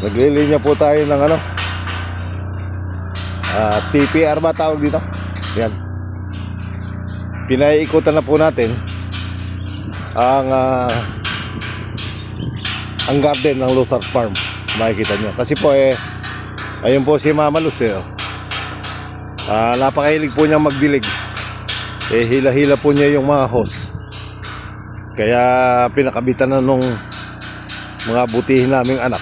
Naglilinya po tayo ng ano, TPR ba tawag dito? Yan. Pinaiikutan na po natin ang garden ng Luzar Farm. Makikita nyo. Kasi po ayun po si Mama Luz napakahilig po niyang magdilig. Hila-hila po niya yung mga hose. Kaya pinakabitan na nung mga butihin naming anak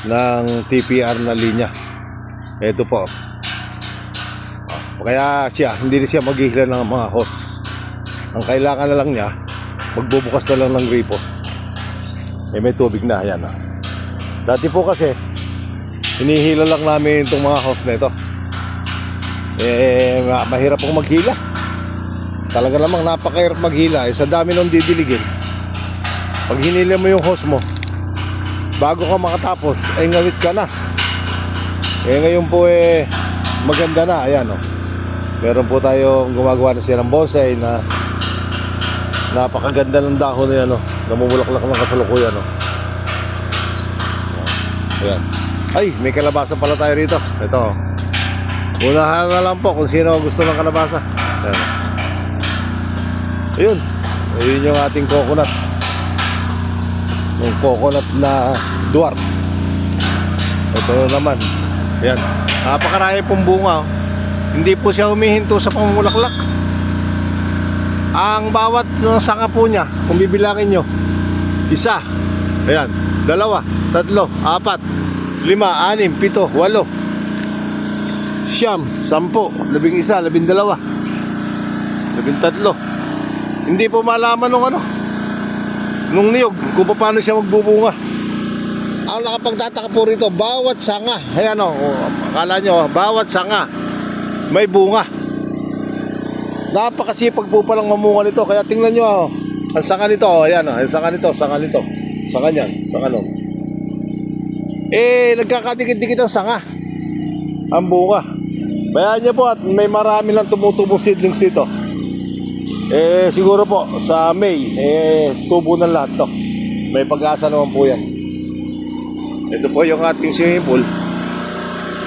ng TPR na linya. Ito po. Kaya hindi na siya maghihila ng mga hose. Ang kailangan na lang niya, magbubukas na lang ng gripo. May tubig na, yan. Dati po kasi hinihila lang namin itong mga hose na ito. Mahirap pong maghila. Talaga namang napakahirap maghila. Sa dami nung didiligin, pag hinila mo yung hose mo, bago ka makatapos, ngawit ka na. Ngayon po maganda na. Ayan meron po tayong gumagawa na siya ng bonsai na napakaganda ng dahon na yan, namumulaklak ng kasalukuyan. Ayan. Ay, may kalabasa pala tayo rito. Ito. Unahan na lang po kung sino gusto ng kalabasa. Ayan. Ayun yung ating coconut. Yung coconut na dwarf. Ito naman. Ayan. Napakarami pong bunga. Hindi po siya humihinto sa pamumulaklak. Ang bawat sanga po niya, kung bibilangin nyo, 1, ayan, 2, 3, 4, 5, 6, 7, 8, 9, 10, 11, 12, 13. Hindi po malaman nung niyog kung paano siya magbubunga. Ang nakapagtataka po rito, bawat sanga, ayan akala nyo, bawat sanga may bunga. Napakasipag po palang mamunga nito. Kaya tingnan nyo ang sanga nito. Ayan ang sanga nito. Sanga niyan. Sanga nun. Nagkakadikit-dikit ang sanga. Ang bunga. Bayaan nyo po at may marami lang tumutubong seedlings dito. Siguro po sa May tubo ng lahat to. May pag-asa naman po yan. Ito po yung ating swimming pool.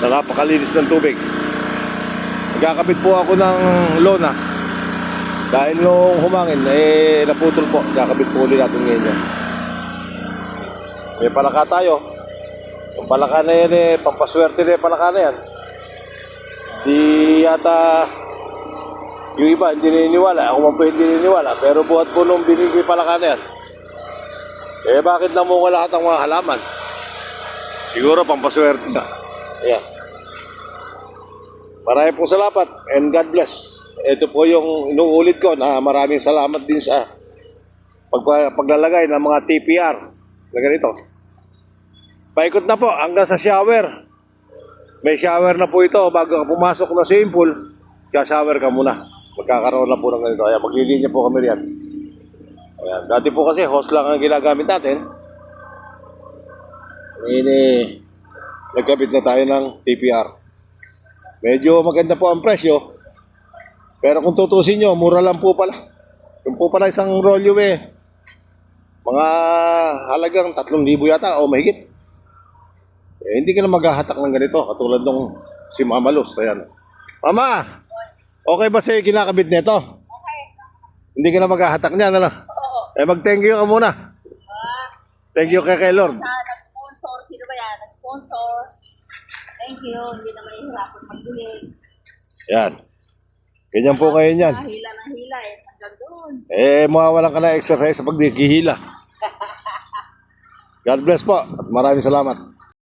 Napakalinis ng tubig. Nagkakabit po ako ng lona. Dahil nung humangin, naputol po. Nagkakabit po ulit natin ngayon. May palaka tayo. Yung palaka na yan pampaswerte na yung palaka na yan. Di yata yung iba hindi naniniwala. Ako man po hindi naniniwala. Pero buhat po nung binigay palaka na yan. Bakit namunga lahat ang mga halaman? Siguro pampaswerte na. Ayan. Maraming pong salamat and God bless. Ito po yung inuulit ko na maraming salamat din sa paglalagay ng mga TPR na ganito. Paikot na po hanggang sa shower. May shower na po ito bago ka pumasok na swimming pool. Shower ka muna. Magkakaroon na po ng ganito. Ayan, maglilinya po kami riyan. Ayan, dati po kasi hose lang ang ginagamit natin. Nagkabit na tayo ng TPR. Medyo maganda po ang presyo. Pero kung tutusin nyo, mura lang po pala. Yung po pala isang rolyo mga halagang 3,000 yata o mahigit. Hindi ka na maghahatak ng ganito. Katulad nung si Mama Luz. Ayan. Mama! Okay ba sa'yo kinakabit nito? Okay. Hindi ka na maghahatak niyan, Oo. Mag-thank you ka muna. Thank you kay Lord. Nag-sponsor. Sino ba yan? Nag-sponsor. Thank you. Hindi na mahihirapan magdilig. Yan. Ganyan po ngayon yan. Hila ng hila hanggang doon. Mawawalan ka na exercise sa pagkikihila. God bless po at maraming salamat.